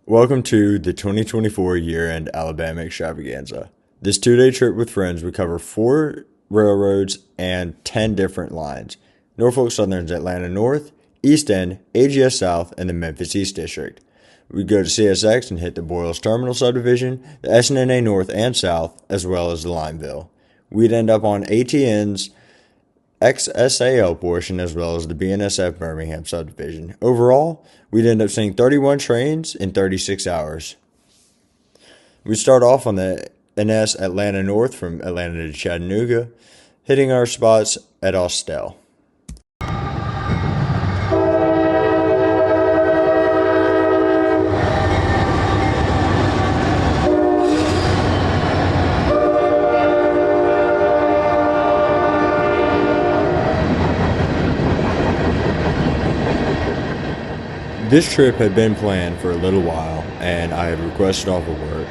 Welcome to the 2024 year-end Alabama Extravaganza. This two-day trip with friends would cover 4 railroads and 10 different lines: Norfolk Southern's Atlanta North, East End, AGS South, and the Memphis East District. We'd go to CSX and hit the Boyles Terminal subdivision, the SNNA North and South, as well as the Lineville. We'd end up on ATN's XSAL portion as well as the BNSF Birmingham subdivision. Overall, we'd end up seeing 31 trains in 36 hours. We start off on the NS Atlanta North from Atlanta to Chattanooga, hitting our spots at Austell. This trip had been planned for a little while, and I had requested off of work,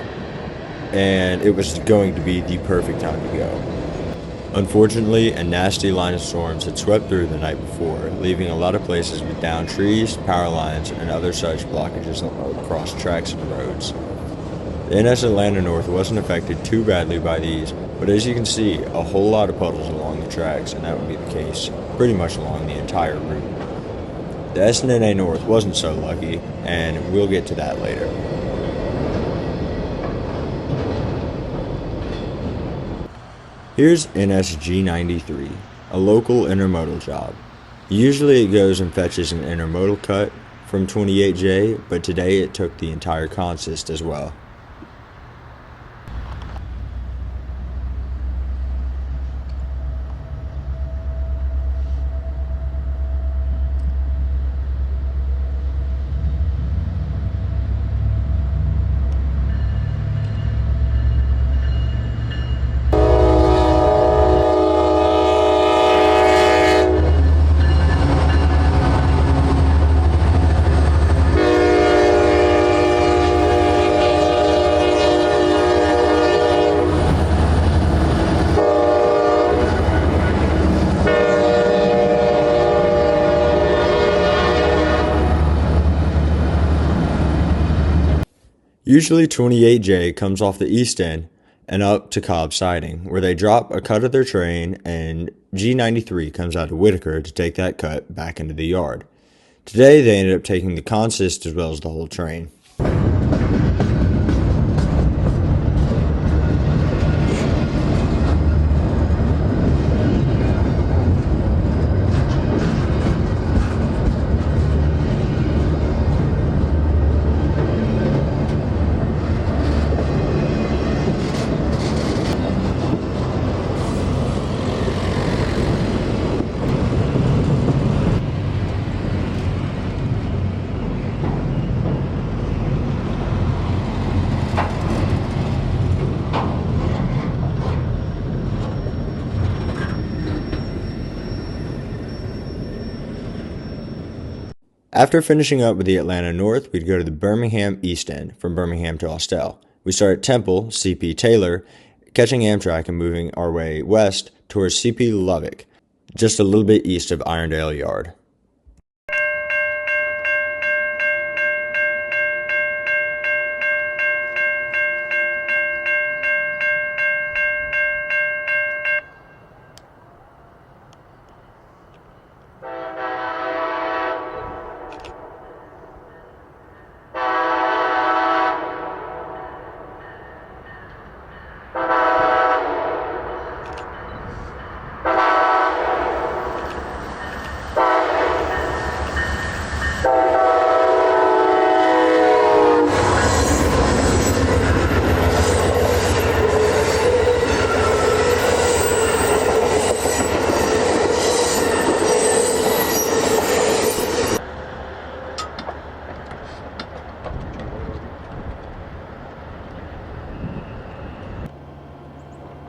and it was going to be the perfect time to go. Unfortunately, a nasty line of storms had swept through the night before, leaving a lot of places with downed trees, power lines, and other such blockages across tracks and roads. The NS Atlanta North wasn't affected too badly by these, but as you can see, a whole lot of puddles along the tracks, and that would be the case pretty much along the entire route. The SNNA North wasn't so lucky, and we'll get to that later. Here's NSG 93, a local intermodal job. Usually it goes and fetches an intermodal cut from 28J, but today it took the entire consist as well. Usually 28J comes off the East End and up to Cobb Siding, where they drop a cut of their train, and G93 comes out of Whitaker to take that cut back into the yard. Today they ended up taking the consist as well as the whole train. After finishing up with the Atlanta North, we'd go to the Birmingham East End from Birmingham to Austell. We start at Temple, CP Taylor, catching Amtrak and moving our way west towards CP Lubbock, just a little bit east of Irondale Yard.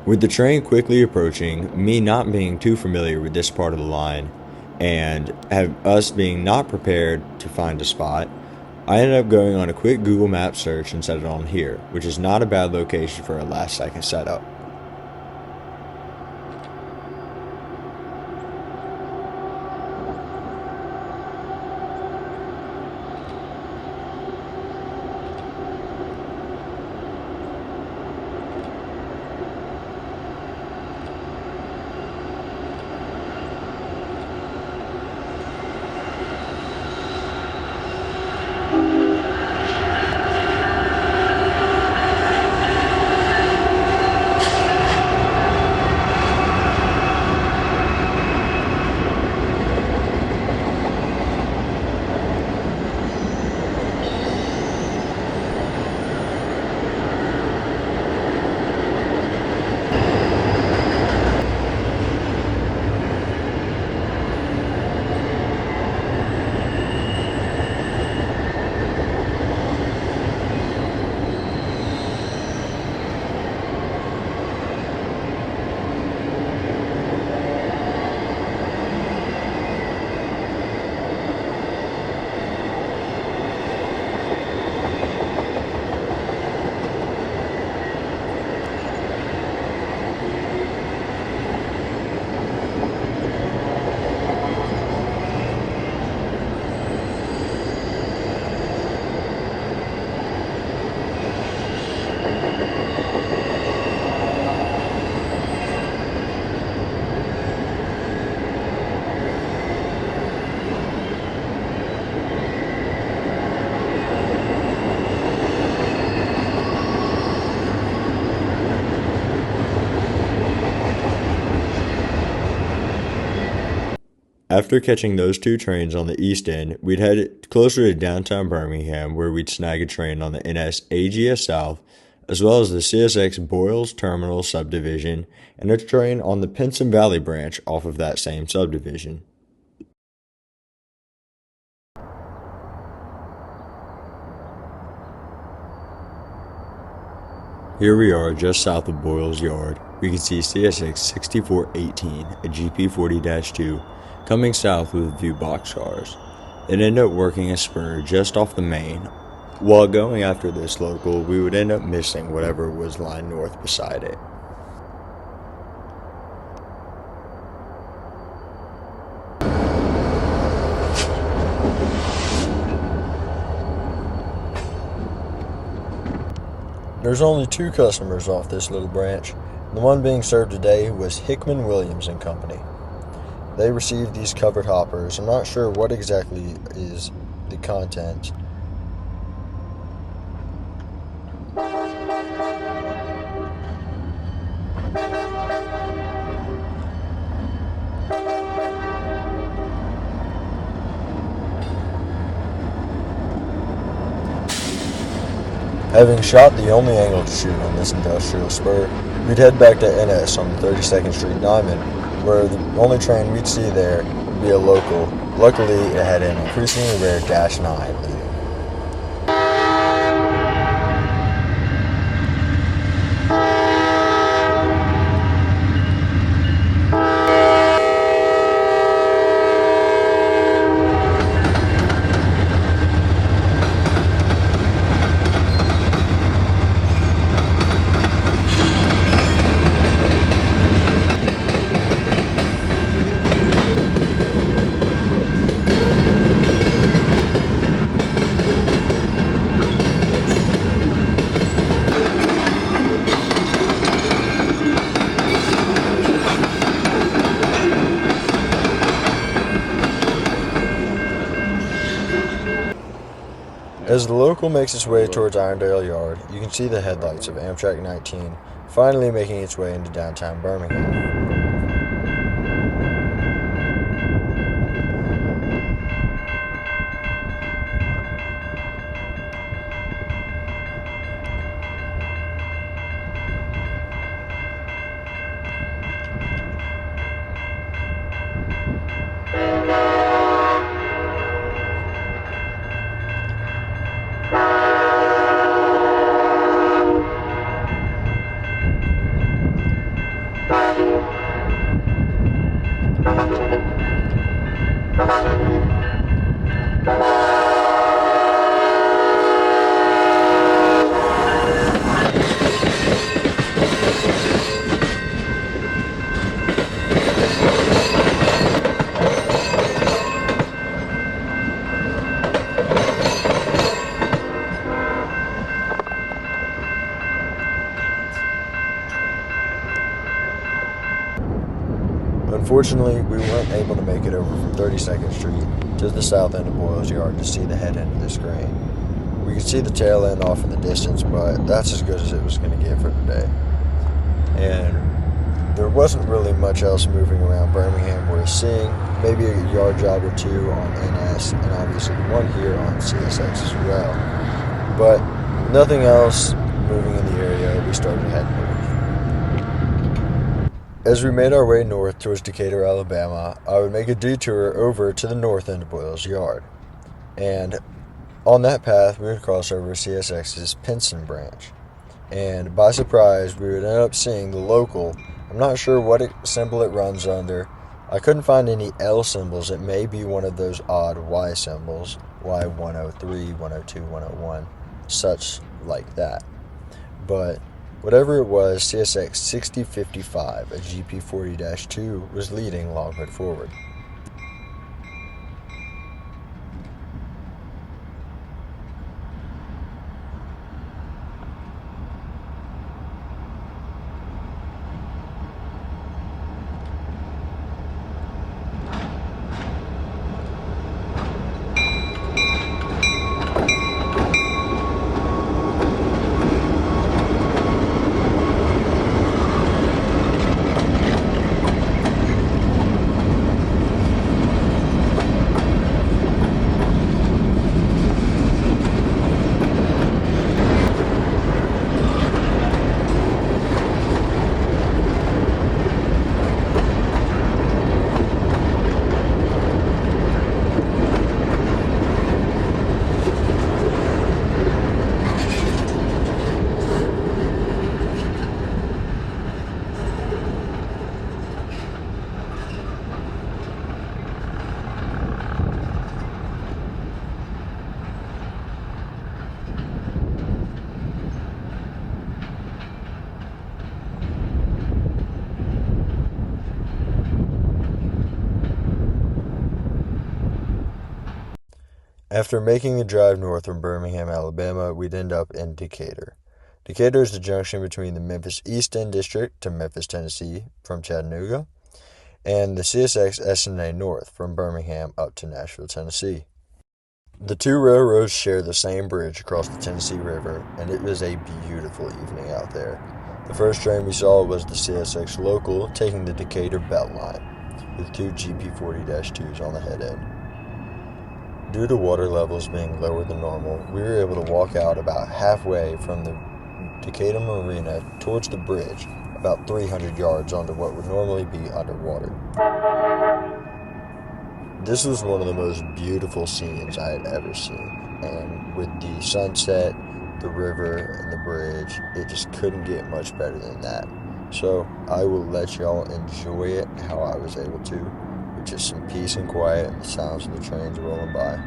With the train quickly approaching, me not being too familiar with this part of the line, and us being not prepared to find a spot, I ended up going on a quick Google Maps search and set it on here, which is not a bad location for a last second setup. After catching those two trains on the east end, we'd head closer to downtown Birmingham, where we'd snag a train on the NS AGS South, as well as the CSX Boyles Terminal subdivision, and a train on the Pinson Valley branch off of that same subdivision. Here we are just south of Boyles Yard. We can see CSX 6418, a GP40-2, coming south with a few boxcars. It ended up working a spur just off the main. While going after this local, we would end up missing whatever was lying north beside it. There's only two customers off this little branch. The one being served today was Hickman Williams and Company. They received these covered hoppers. I'm not sure what exactly is the content. Having shot the only angle to shoot on this industrial spur, we'd head back to NS on the 32nd Street Diamond, where the only train we'd see there would be a local. Luckily, it had an increasingly rare Dash 9 leading. As the local makes its way towards Irondale Yard, you can see the headlights of Amtrak 19 finally making its way into downtown Birmingham. Unfortunately, we weren't able to make it over from 32nd Street to the south end of Boyles Yard to see the head end of this grain. We could see the tail end off in the distance, but that's as good as it was going to get for today. And there wasn't really much else moving around Birmingham worth seeing. Maybe a yard job or two on NS, and obviously one here on CSX as well. But nothing else moving in the area, we started heading north. As we made our way north towards Decatur, Alabama, I would make a detour over to the north end of Boyles Yard. And on that path, we would cross over CSX's Pinson branch. And by surprise, we would end up seeing the local. I'm not sure what symbol it runs under. I couldn't find any L symbols. It may be one of those odd Y symbols, Y103, 102, 101, such like that. But whatever it was, CSX 6055, a GP40-2, was leading Longwood forward. After making the drive north from Birmingham, Alabama, we'd end up in Decatur. Decatur is the junction between the Memphis East End District to Memphis, Tennessee from Chattanooga, and the CSX S&A North from Birmingham up to Nashville, Tennessee. The two railroads share the same bridge across the Tennessee River, and it was a beautiful evening out there. The first train we saw was the CSX Local taking the Decatur Beltline, with two GP40-2s on the head end. Due to water levels being lower than normal, we were able to walk out about halfway from the Decatur Marina towards the bridge, about 300 yards onto what would normally be underwater. This was one of the most beautiful scenes I had ever seen, and with the sunset, the river, and the bridge, it just couldn't get much better than that. So I will let y'all enjoy it how I was able to, with just some peace and quiet and the sounds of the trains rolling by.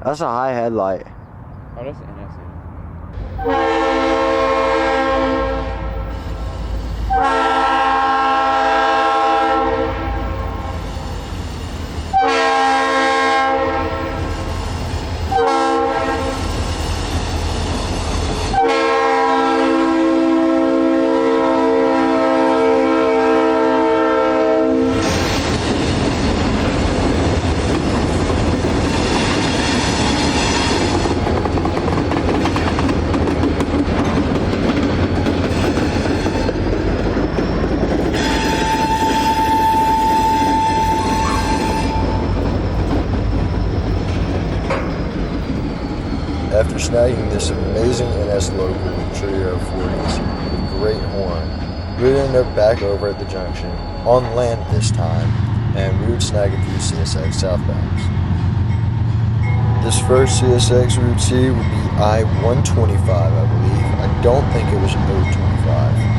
That's a high headlight. Oh, that's NFC. snagging this amazing NS local with Trio 40s with great horn. We would end up back over at the junction, on land this time, and we would snag a few CSX southbounds. This first CSX we would see would be I-125, I believe. I don't think it was O-25.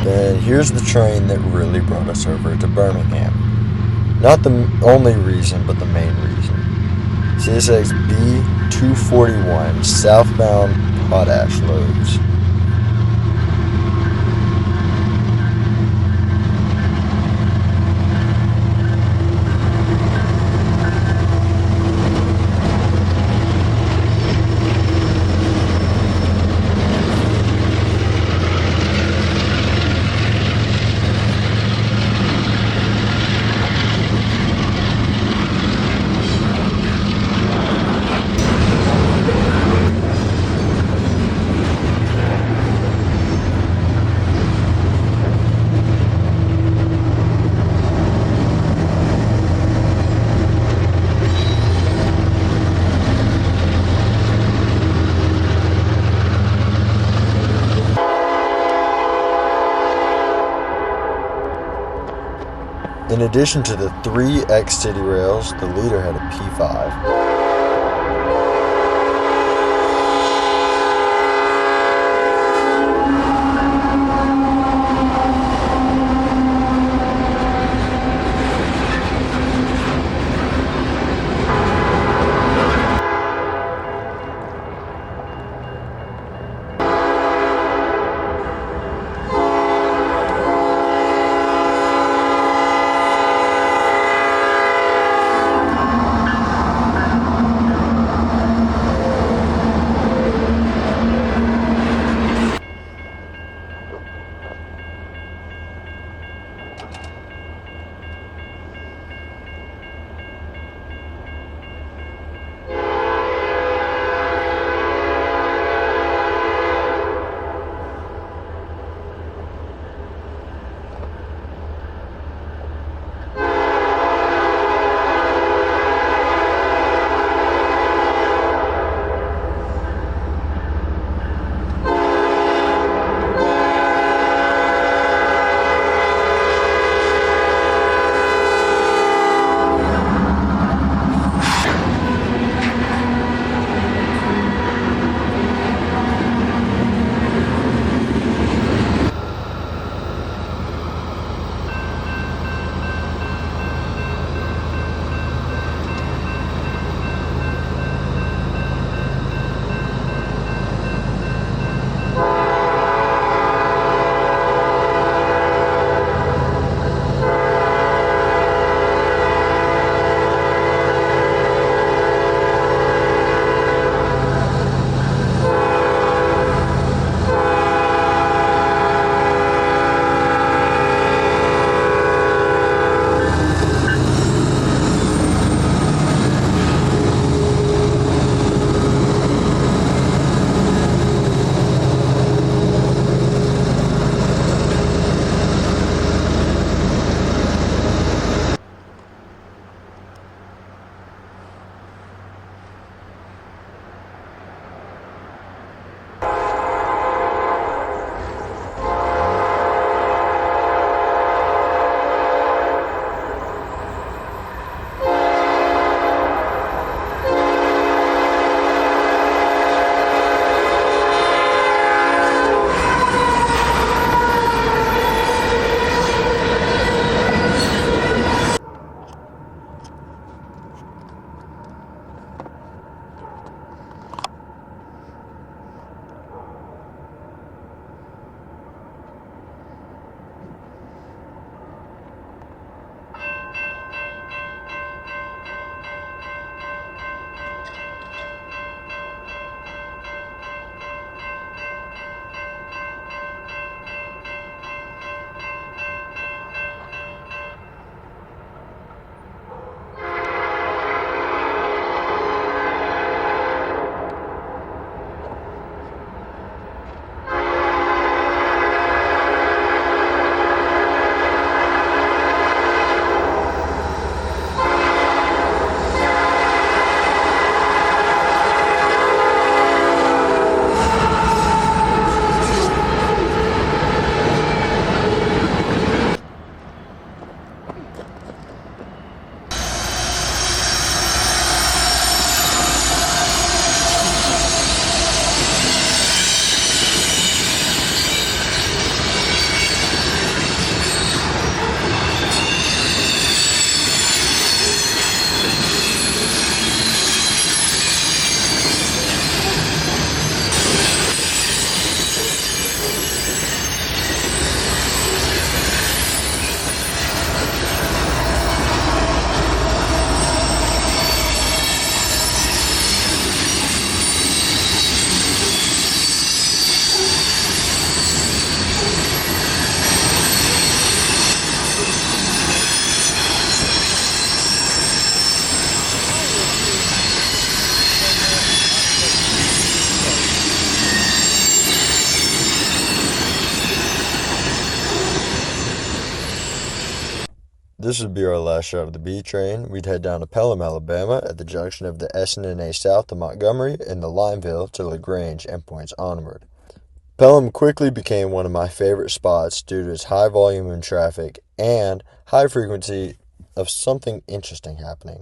And here's the train that really brought us over to Birmingham. Not the only reason, but the main reason. CSX B241 southbound potash loads. In addition to the 3 X-City rails, the leader had a P5. This would be our last shot of the B train. We'd head down to Pelham, Alabama at the junction of the S&A South to Montgomery and the Lineville to LaGrange and points onward. Pelham quickly became one of my favorite spots due to its high volume in traffic and high frequency of something interesting happening.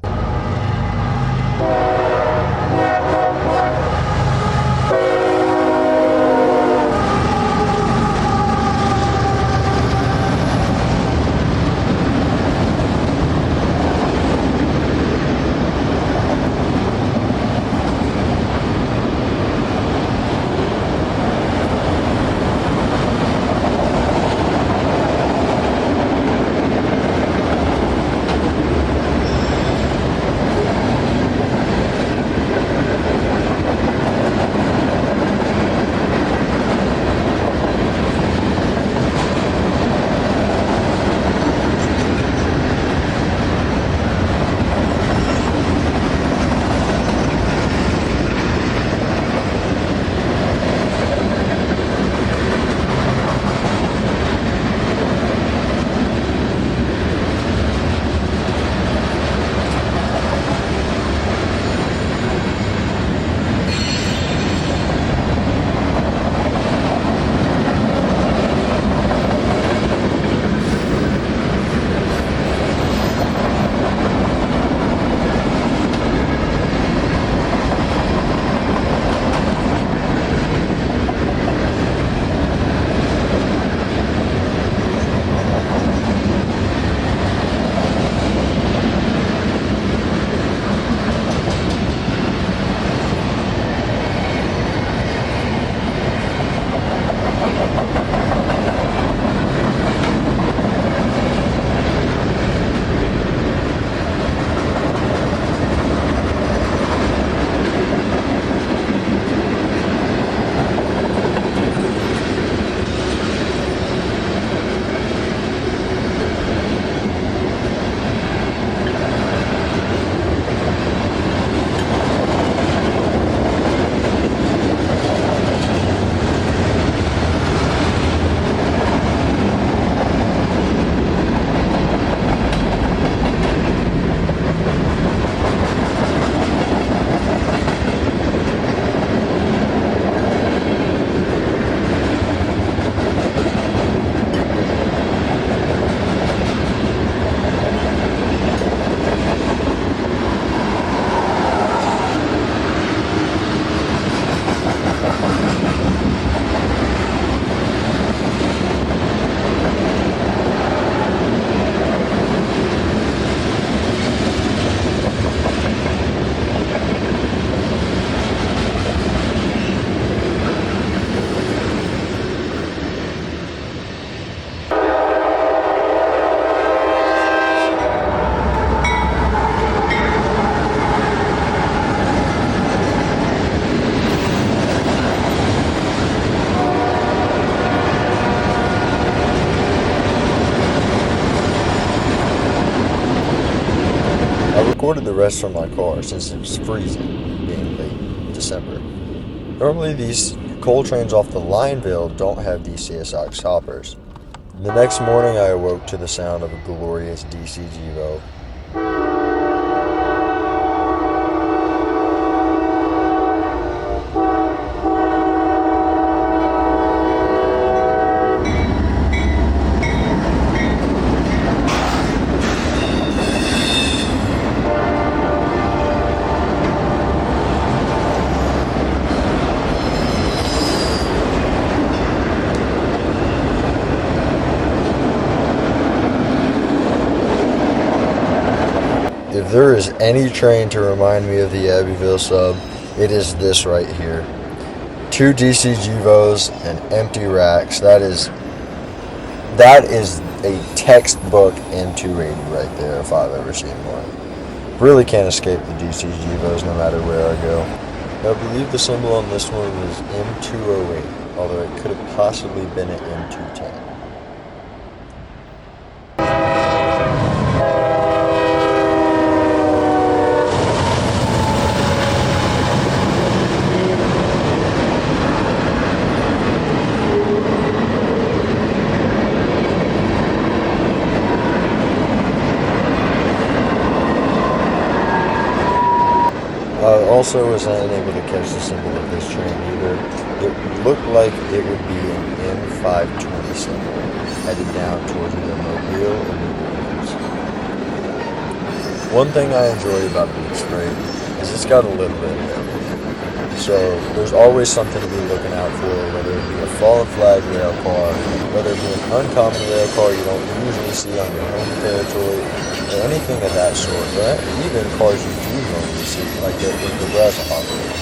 I recorded the rest from my car since it was freezing, being late December. Normally these coal trains off the Lineville don't have these CSX hoppers. The next morning I awoke to the sound of a glorious DC Gevo. If there is any train to remind me of the Abbeville sub, it is this right here. 2 DC Gevos and empty racks. That is a textbook M280 right there if I've ever seen one. Really can't escape the DC Gevos no matter where I go. I believe the symbol on this one was M208, although it could have possibly been an M210. Also was not able to catch the symbol of this train either. It looked like it would be an M520 symbol headed down towards either Mobile or New Orleans. One thing I enjoy about Beach Freight is it's got a little bit of everything. So there's always something to be looking out for, whether it be a fallen flag rail car, whether it be an uncommon rail car you don't usually see on your home territory, or anything of that sort, or even cars you do normally see, like the Extravaganza.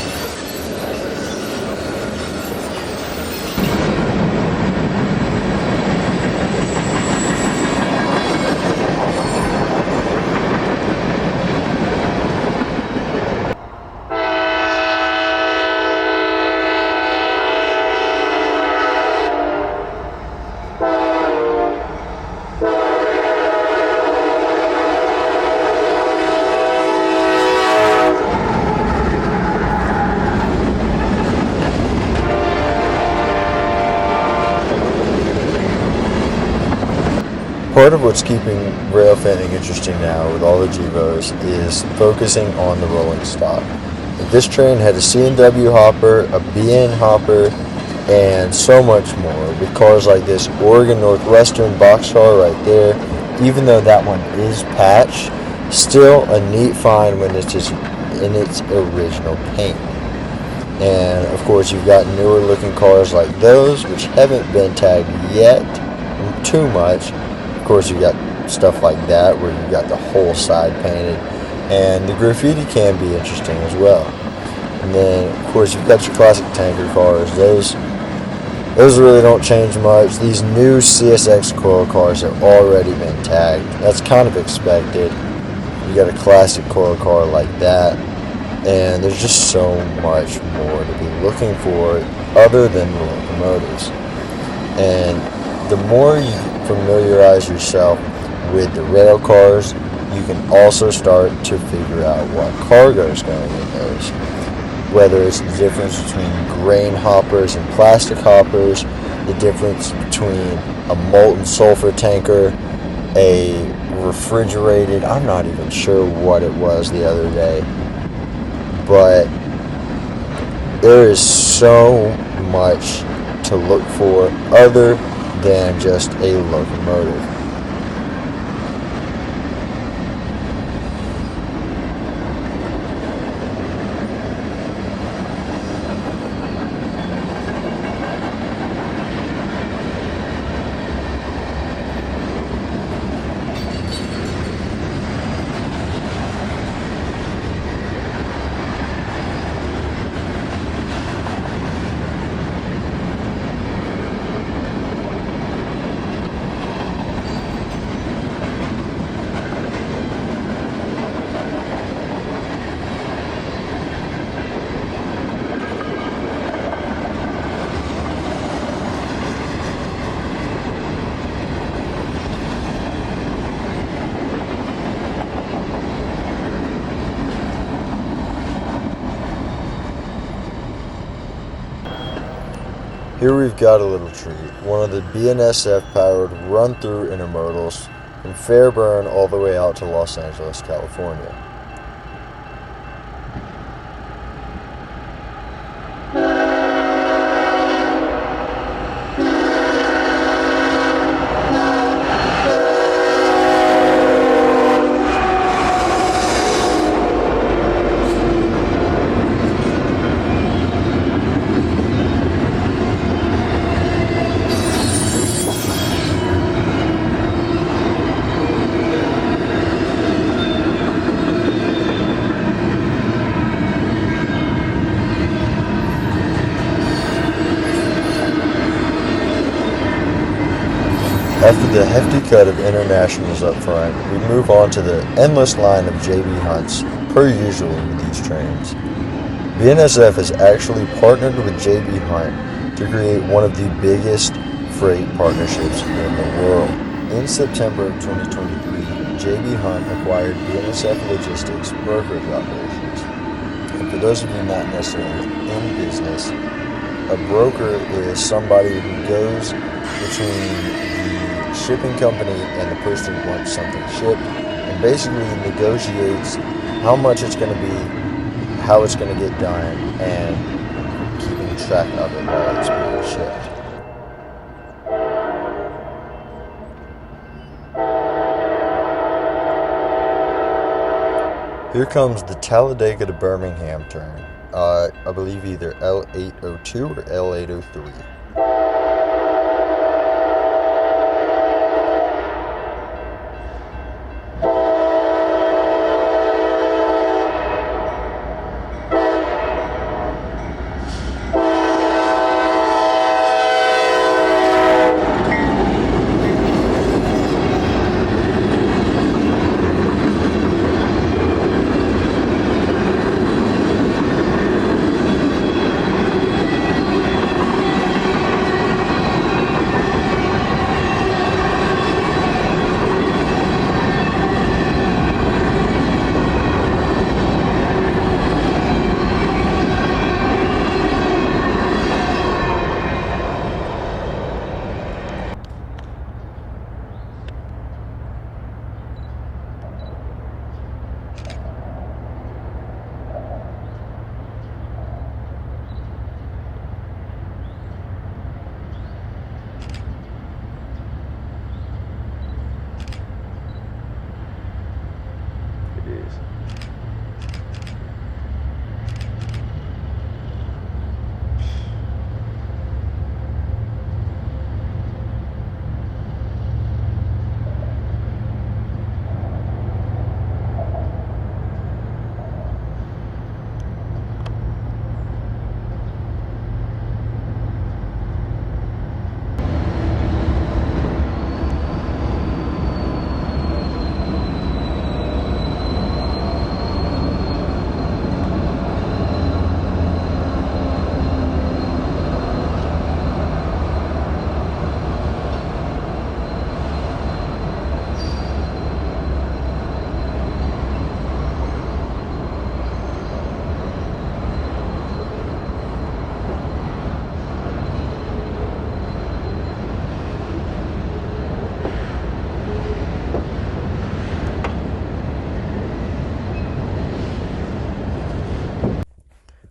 Part of what's keeping rail fanning interesting now with all the GEVOs is focusing on the rolling stock. This train had a C&W hopper, a BN hopper, and so much more, with cars like this Oregon Northwestern boxcar right there. Even though that one is patched, still a neat find when it's just in its original paint. And of course you've got newer looking cars like those, which haven't been tagged yet too much. Of course, you got stuff like that where you got the whole side painted, and the graffiti can be interesting as well. And then, of course, you've got your classic tanker cars. Those really don't change much. These new CSX coil cars have already been tagged. That's kind of expected. You got a classic coil car like that, and there's just so much more to be looking for other than the locomotives. And the more you familiarize yourself with the rail cars, you can also start to figure out what cargo is going in those. Whether it's the difference between grain hoppers and plastic hoppers, the difference between a molten sulfur tanker, a refrigerated, I'm not even sure what it was the other day, but there is so much to look for other than just a locomotive. Here we've got a little treat, one of the BNSF powered run-through intermodals from Fairburn all the way out to Los Angeles, California. After the hefty cut of internationals up front, we move on to the endless line of JB Hunts, per usual with these trains. BNSF has actually partnered with JB Hunt to create one of the biggest freight partnerships in the world. In September of 2023, JB Hunt acquired BNSF Logistics brokerage operations. And for those of you not necessarily in business, a broker is somebody who goes between the shipping company and the person who wants something shipped and basically negotiates how much it's going to be, how it's going to get done, and keeping track of it while it's being shipped. Here comes the Talladega to Birmingham turn. I believe either L802 or L803.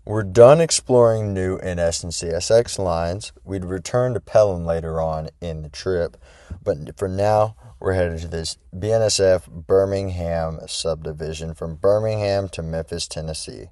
We're done exploring new NS and CSX lines. We'd return to Pelham later on in the trip, but for now, we're headed to this BNSF Birmingham subdivision from Birmingham to Memphis, Tennessee.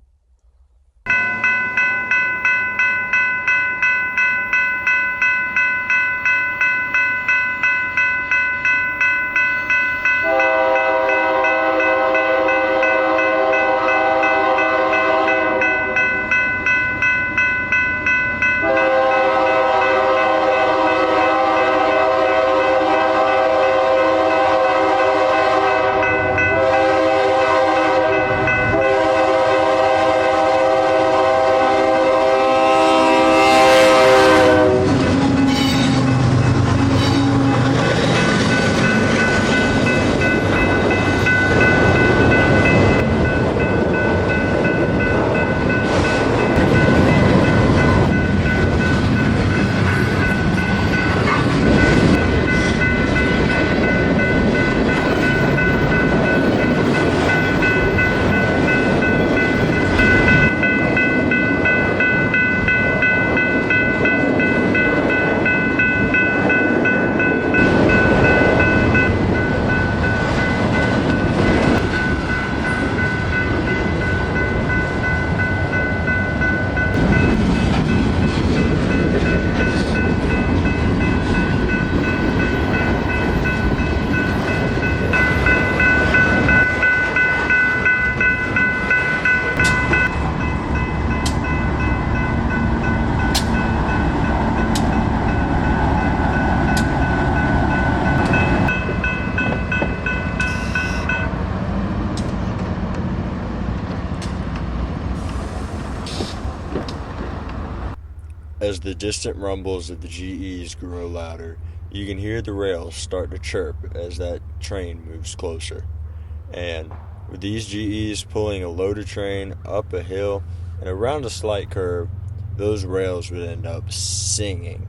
As the distant rumbles of the GEs grow louder, you can hear the rails start to chirp as that train moves closer. And with these GEs pulling a loaded train up a hill and around a slight curve, those rails would end up singing.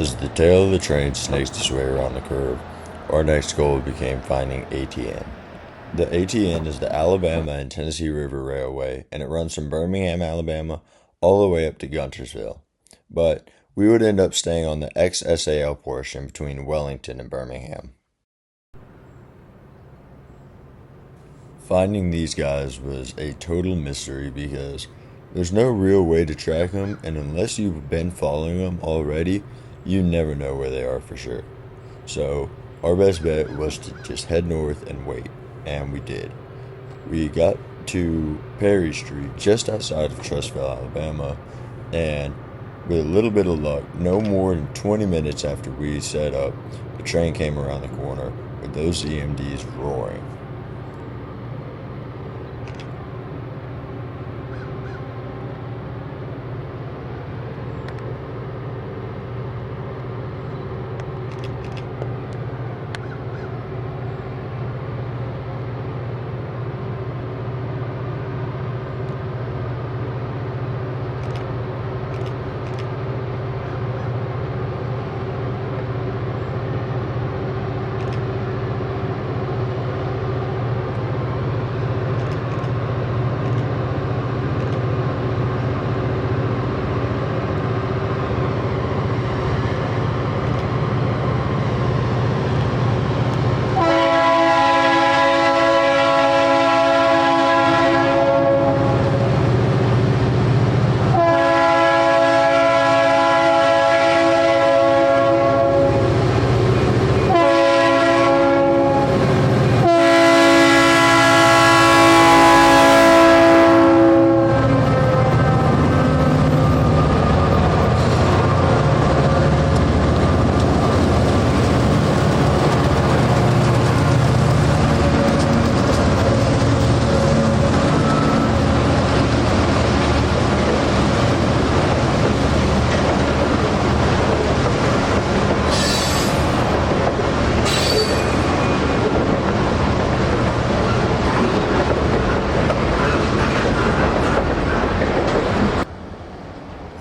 As the tail of the train snaked its way around the curve, our next goal became finding ATN. The ATN is the Alabama and Tennessee River Railway, and it runs from Birmingham, Alabama, all the way up to Guntersville. But we would end up staying on the XSAL portion between Wellington and Birmingham. Finding these guys was a total mystery because there's no real way to track them, and unless you've been following them already, you never know where they are for sure. So our best bet was to just head north and wait, and we did. We got to Perry Street just outside of Trussville, Alabama, and with a little bit of luck, no more than 20 minutes after we set up, the train came around the corner with those EMDs roaring.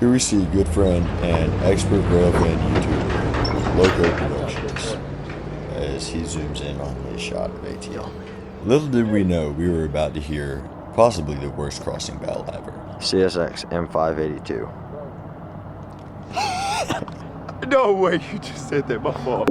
Here we see good friend and expert railvan YouTuber, Loco Productions, as he zooms in on his shot of ATL. Little did we know we were about to hear possibly the worst crossing battle ever. CSX M582. No way, you just said that, my fault.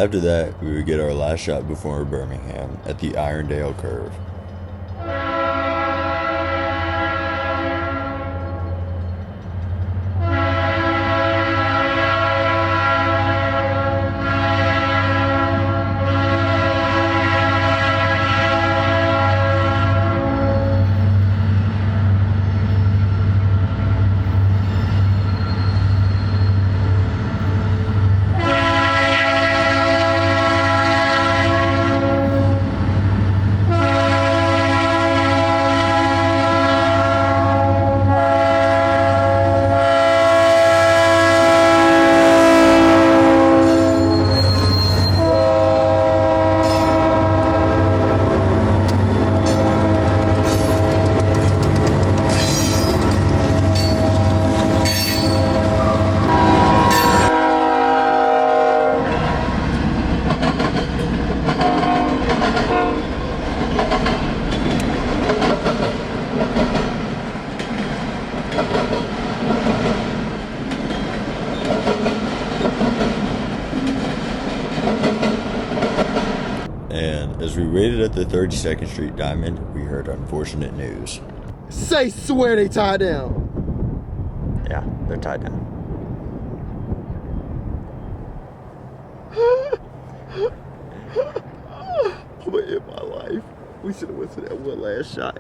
After that, we would get our last shot before Birmingham at the Irondale Curve. As we waited at the 32nd Street Diamond, we heard unfortunate news. Say swear they tied down. Yeah, they're tied down. I'm gonna end my life. We should have went to that one last shot.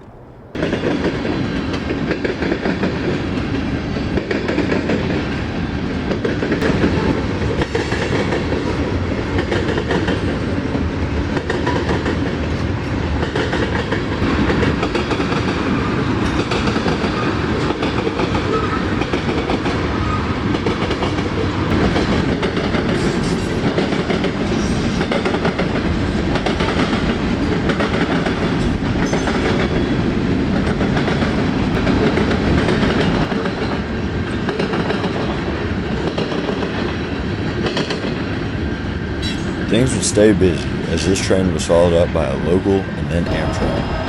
Things would stay busy as this train was followed up by a local and then Amtrak.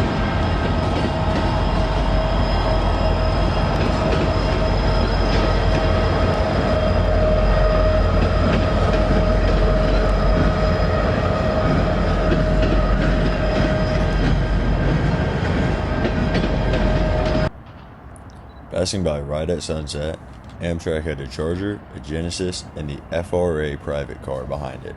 Passing by right at sunset, Amtrak had a Charger, a Genesis, and the FRA private car behind it.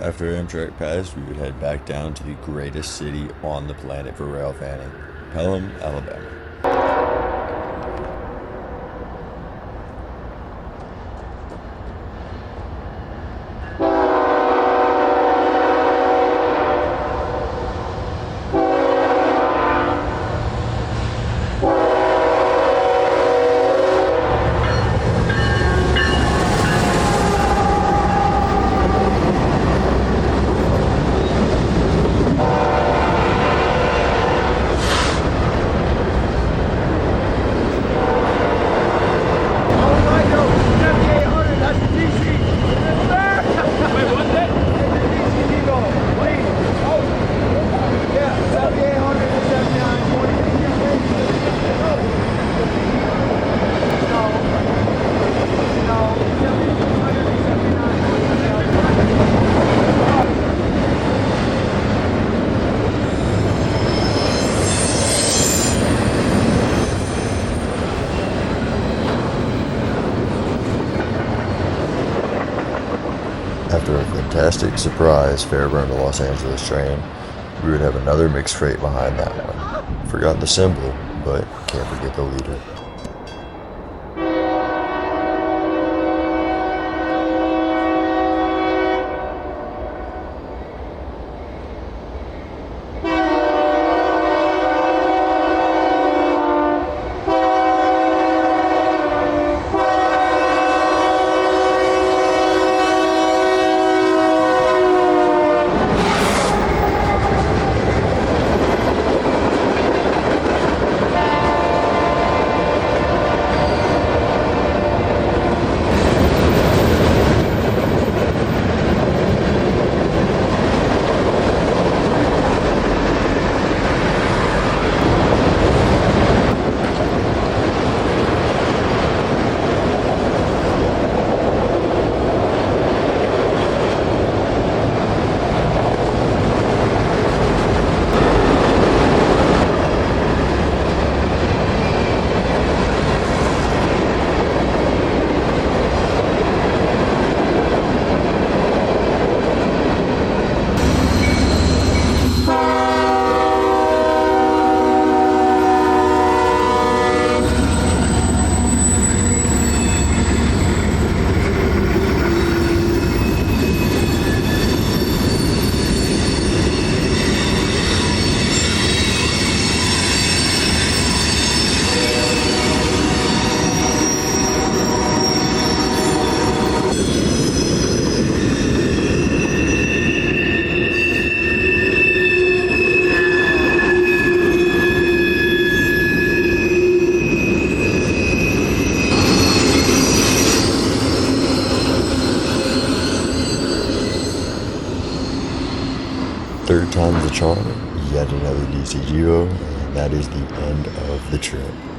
After Amtrak passed, we would head back down to the greatest city on the planet for rail fanning, Pelham, Alabama. After a fantastic surprise Fairburn to Los Angeles train, we would have another mixed freight behind that one. Forgot the symbol, but can't forget the leader. third time's the charm, yet another DCGO, and that is the end of the trip.